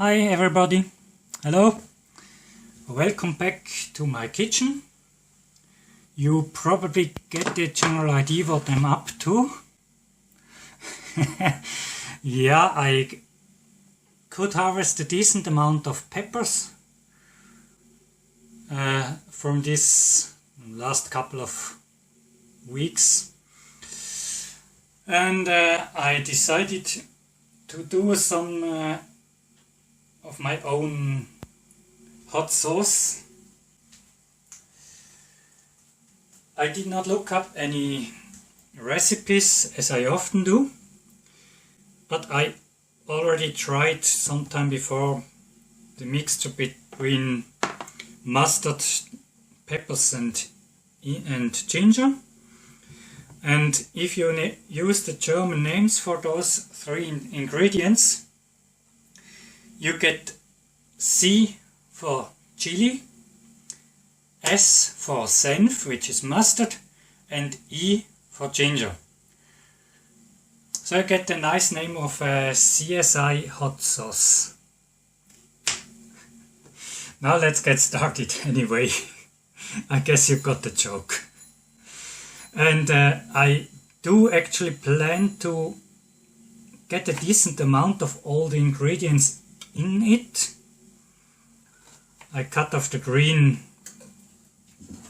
Hi everybody, hello, welcome back to my kitchen. You probably get the general idea what I'm up to. Yeah, I could harvest a decent amount of peppers from this last couple of weeks, and I decided to do some of my own hot sauce. I did not look up any recipes as I often do, but I already tried sometime before the mixture between mustard, peppers and ginger. And if you use the German names for those three ingredients, you get C for chili, S for Senf, which is mustard, and E for ginger. So I get the nice name of a C.S.I hot sauce. Now let's get started anyway. I guess you got the joke. And I do actually plan to get a decent amount of all the ingredients in it. I cut off the green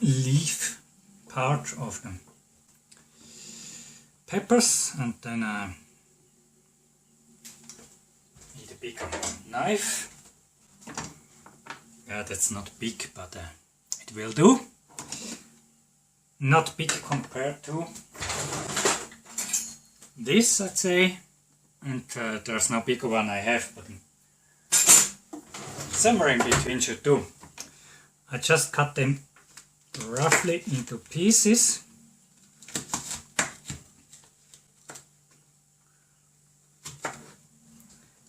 leaf part of the peppers, and then I need a bigger knife. Yeah, that's not big, but it will do. Not big compared to this, I'd say, and there's no bigger one I have, but somewhere in between should do. I just cut them roughly into pieces.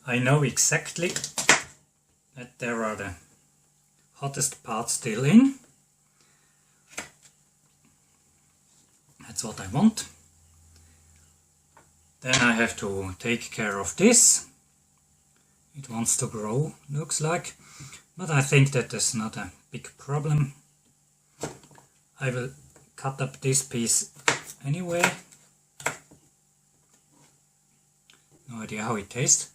I know exactly that there are the hottest parts still in. That's what I want. Then I have to take care of this. It wants to grow, looks like, but I think that is not a big problem. I will cut up this piece anyway. No idea how it tastes.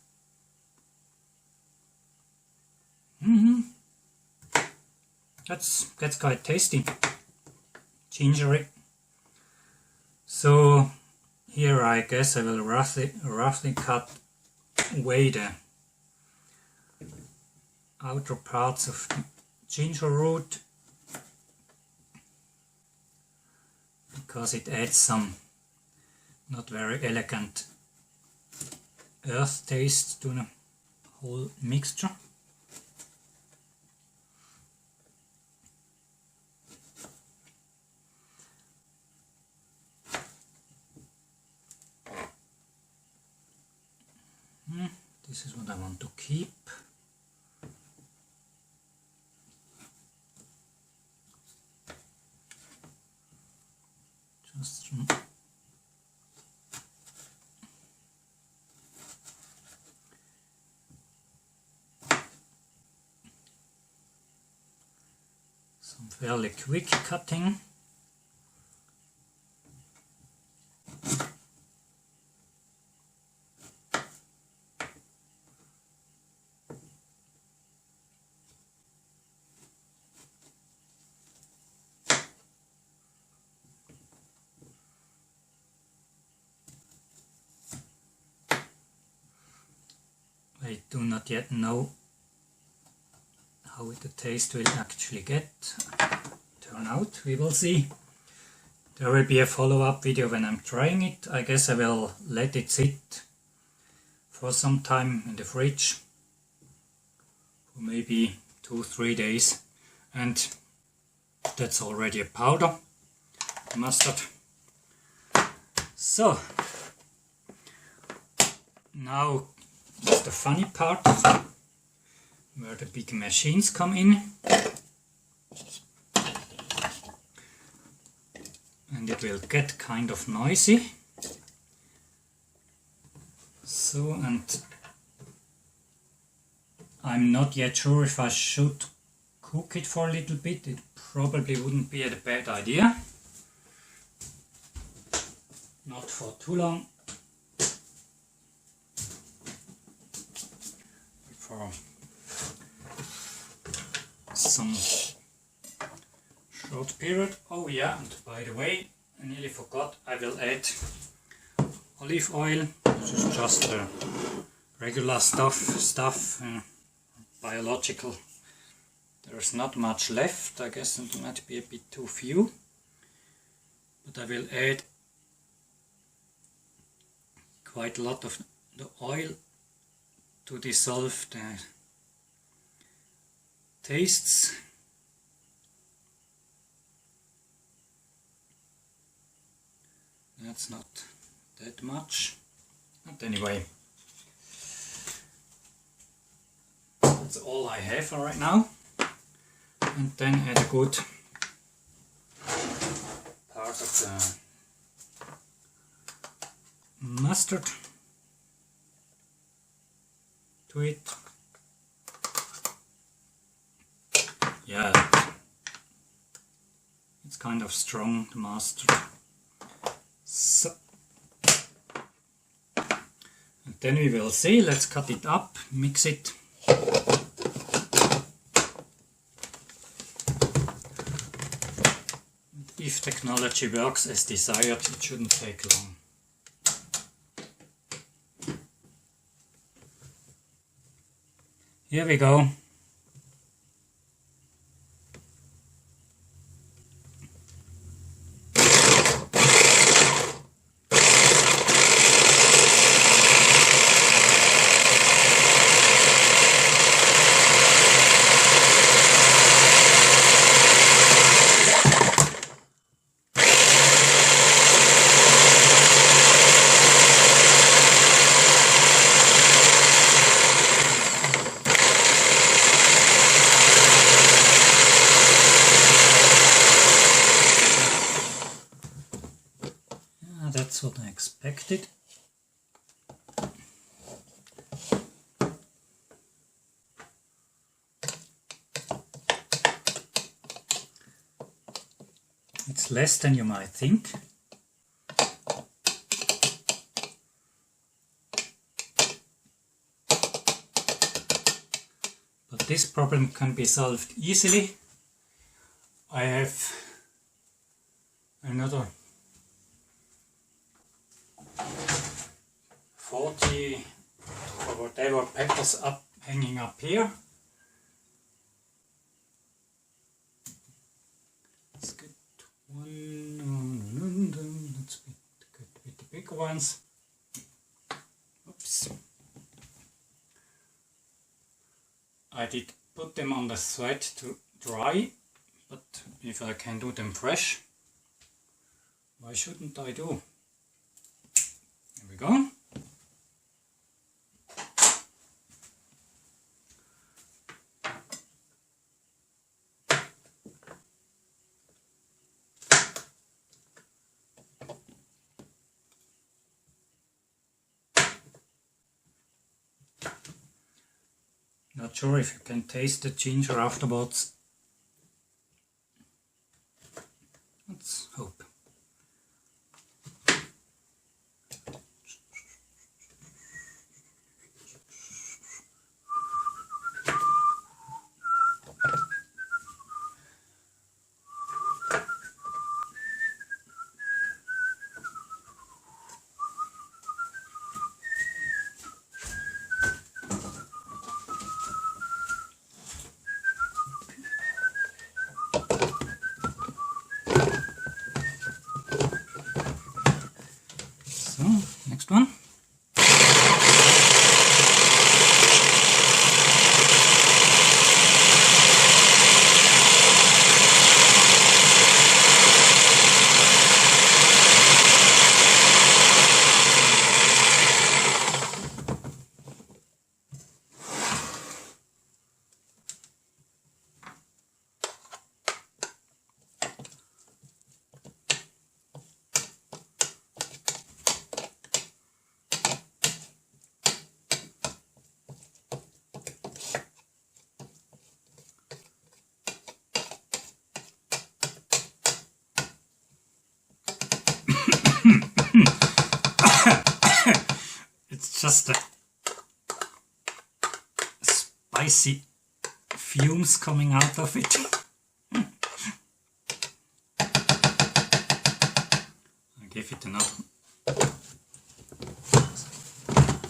That's quite tasty, gingery. So here I guess I will roughly cut away the outer parts of the ginger root, because it adds some not very elegant earth taste to the whole mixture. This is what I want to keep. Just some fairly quick cutting. I do not yet know how the taste will actually turn out. We will see. There will be a follow-up video when I'm trying it. I guess I will let it sit for some time in the fridge, for maybe 2-3 days, and that's already a powder mustard. So now it's the funny part, where the big machines come in, and it will get kind of noisy. So, and I'm not yet sure if I should cook it for a little bit. It probably wouldn't be a bad idea. Not for too long. For some short period. Oh yeah, and by the way, I nearly forgot, I will add olive oil. This is just regular stuff, biological. There's not much left, I guess it might be a bit too few, but I will add quite a lot of the oil to dissolve the tastes. That's not that much, but anyway, that's all I have for right now. And then add a good part of the mustard to it. Yeah, it's kind of strong, the mustard. So, and then we will see, let's cut it up, mix it. If technology works as desired, it shouldn't take long. Here we go. That's what I expected. It's less than you might think. But this problem can be solved easily. I have another 40 or whatever peppers hanging up here. Let's get one. Let's get with the big ones. Oops. I did put them on the thread to dry, but if I can do them fresh, why shouldn't I do? Here we go. Not sure if you can taste the ginger afterwards. Let's hope. just the spicy fumes coming out of it. I'll give it another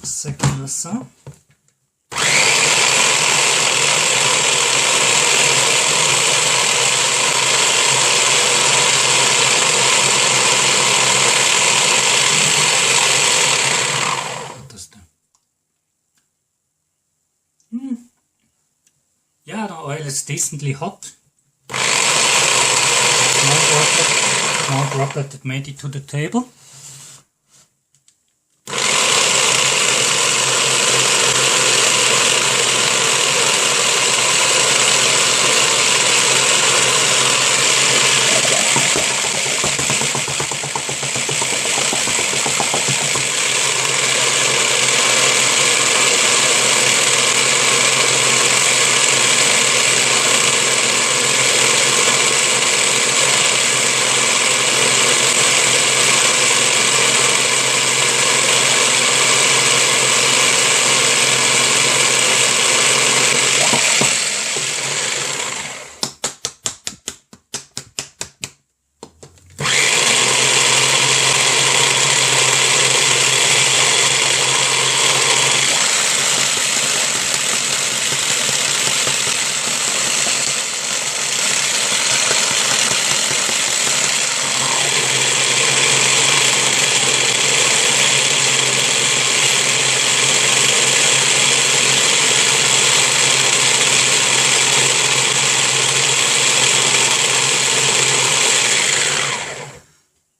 second or so. Yeah, the oil is decently hot. Small droplet that made it to the table.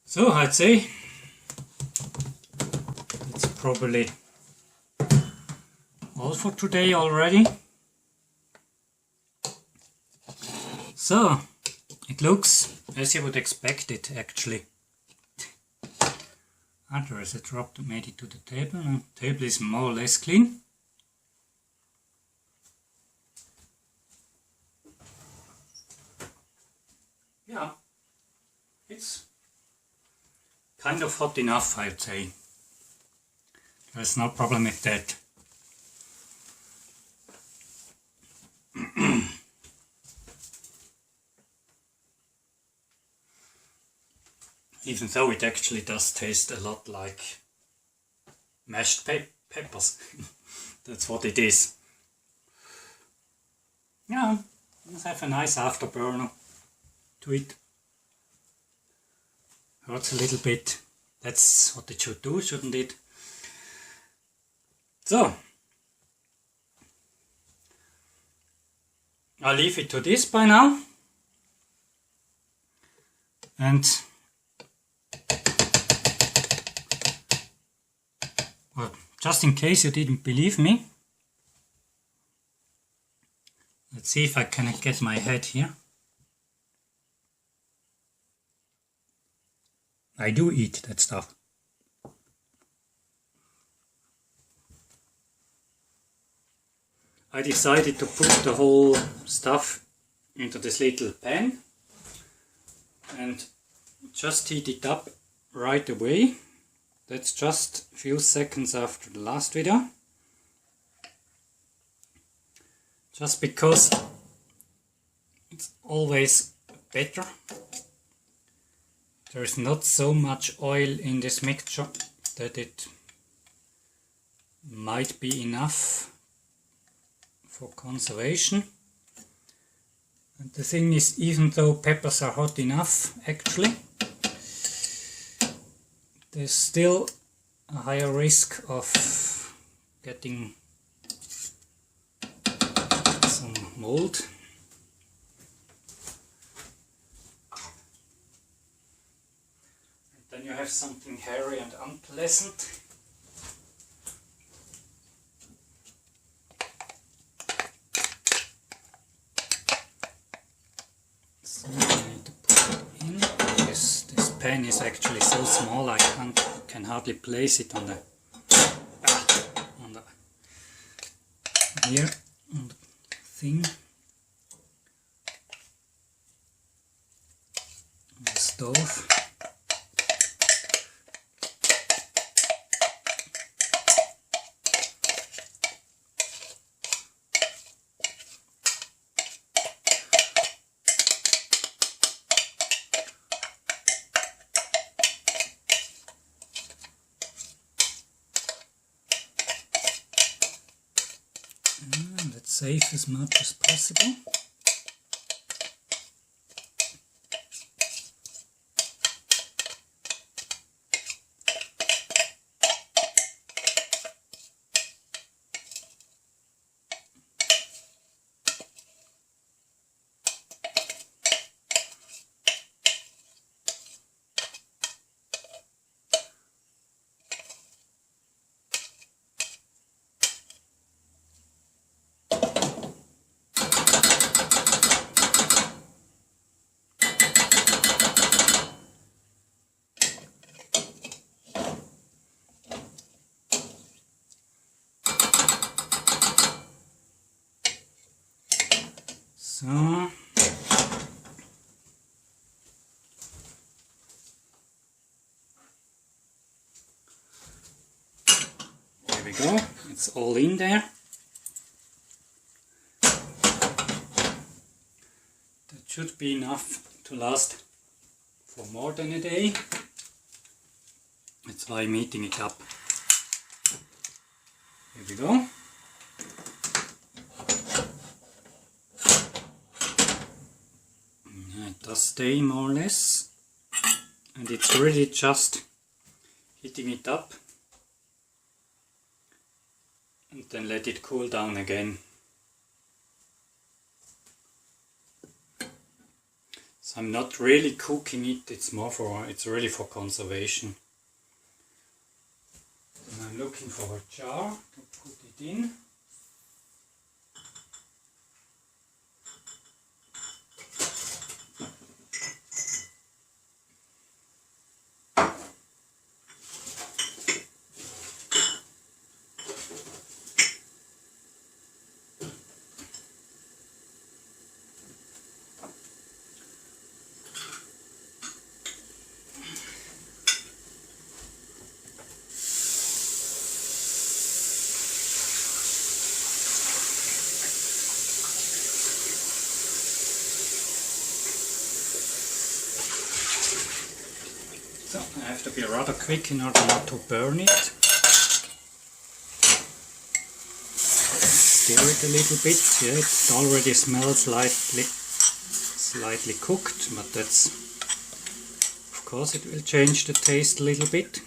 So I'd say it's probably all for today already. So it looks as you would expect it actually. There is a drop that made it to the table. The table is more or less clean. Yeah, it's kind of hot enough, I'd say. There's no problem with that. Even though it actually does taste a lot like mashed peppers. That's what it is. Yeah, let's have a nice afterburner to it. Hurts a little bit. That's what it should do, shouldn't it? So, I'll leave it to this by now. And well, just in case you didn't believe me, let's see if I can get my head here. I do eat that stuff. I decided to put the whole stuff into this little pan and just heat it up right away. That's just a few seconds after the last video. Just because it's always better. There is not so much oil in this mixture that it might be enough for conservation. And the thing is, even though peppers are hot enough, actually, there's still a higher risk of getting some mold. And then you have something hairy and unpleasant. So I need to put it in. This pen is actually so small I can hardly place it on the here on the thing, on the stove. safe as much as possible. So, there we go, it's all in there. That should be enough to last for more than a day. That's why I'm heating it up. Here we go. It does stay more or less, and it's really just heating it up and then let it cool down again. So I'm not really cooking it, it's really for conservation. And I'm looking for a jar to put it in. So I have to be rather quick in order not to burn it. Stir it a little bit. Yeah, it already smells slightly cooked, but that's, of course, it will change the taste a little bit.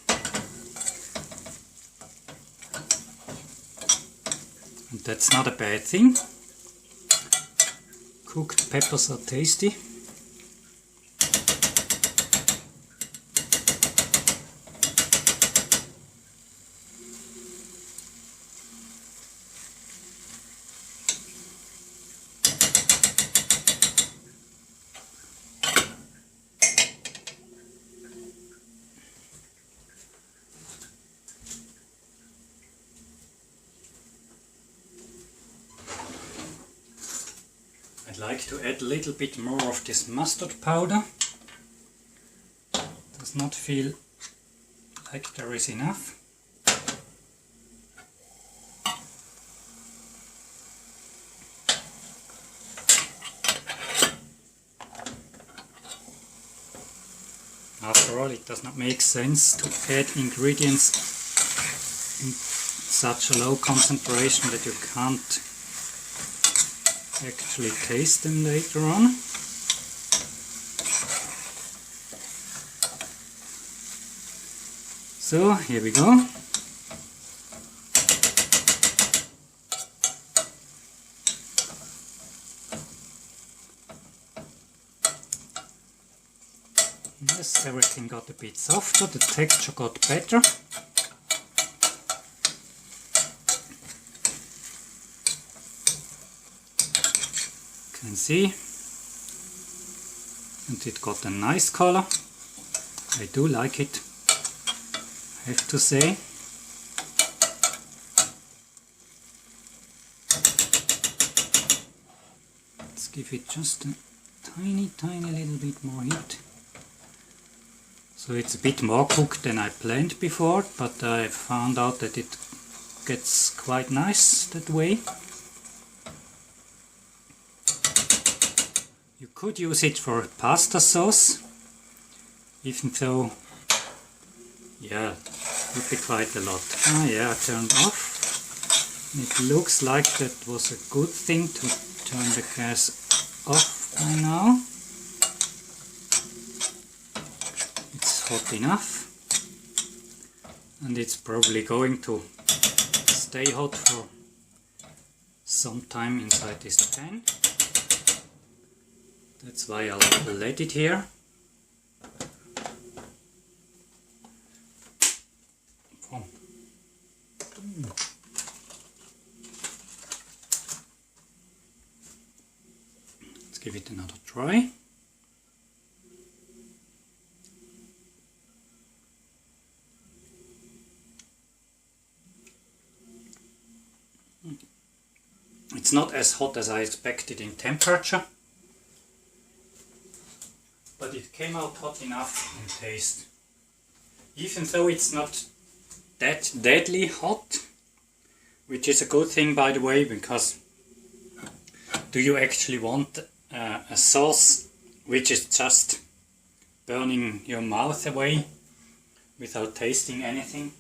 And that's not a bad thing. Cooked peppers are tasty. I'd like to add a little bit more of this mustard powder. Does not feel like there is enough. After all, it does not make sense to add ingredients in such a low concentration that you can't actually taste them later on. So here we go. Yes, everything got a bit softer, the texture got better. Can see, and it got a nice color. I do like it, I have to say. Let's give it just a tiny little bit more heat. So it's a bit more cooked than I planned before, but I found out that it gets quite nice that way. You could use it for pasta sauce, even though, yeah, would be quite a lot. Ah yeah, I turned off. It looks like that was a good thing to turn the gas off by now. It's hot enough, and it's probably going to stay hot for some time inside this pan. That's why I'll let it here. Let's give it another try. It's not as hot as I expected in temperature, but it came out hot enough in taste. Even though it's not that deadly hot, which is a good thing by the way, because do you actually want a sauce which is just burning your mouth away without tasting anything?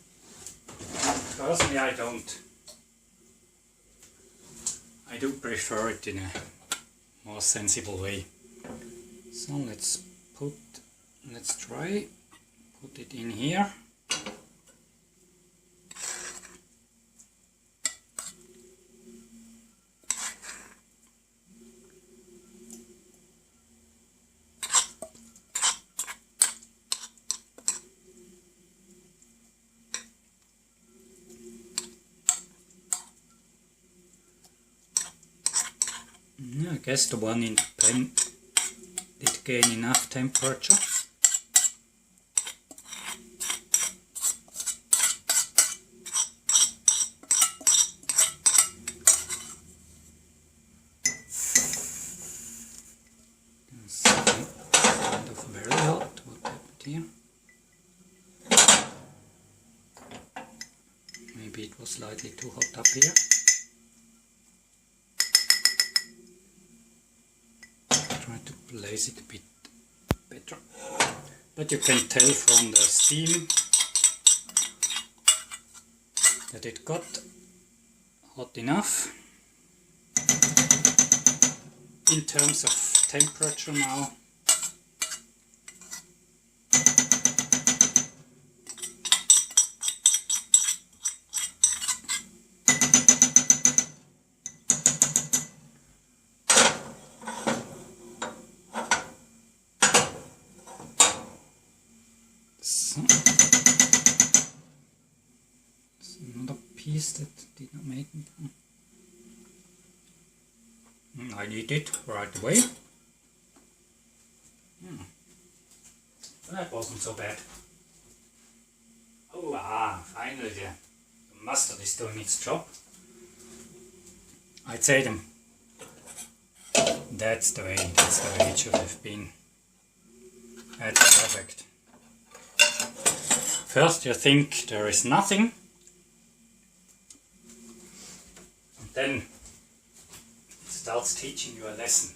Personally, I don't. I do prefer it in a more sensible way. So let's try put it in here. I guess the one in the pan did gain enough temperature. Something kind of very hot. What happened here? Maybe it was slightly too hot up here. Try to place it a bit better, but you can tell from the steam that it got hot enough. In terms of temperature now, so there's another piece that did not make it. I need it right away. That wasn't so bad. Oh, finally the mustard is doing its job. I'd say them. That's the way it should have been. That's perfect. First you think there is nothing, and then it starts teaching you a lesson.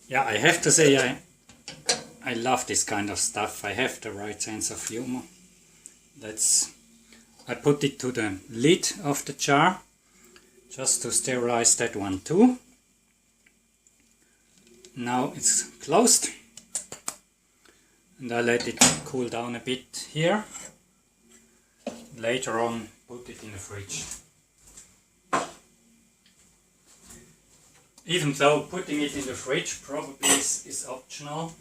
Yeah, I have to say I love this kind of stuff. I have the right sense of humor. I put it to the lid of the jar just to sterilize that one too. Now it's closed. And I let it cool down a bit here. Later on, put it in the fridge. Even though putting it in the fridge probably is optional.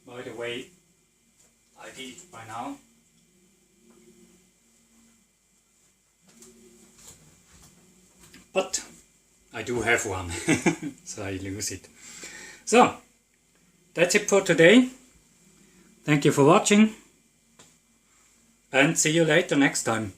By the way, I did it by now. But I do have one, so I lose it. So, that's it for today. Thank you for watching, and see you later next time.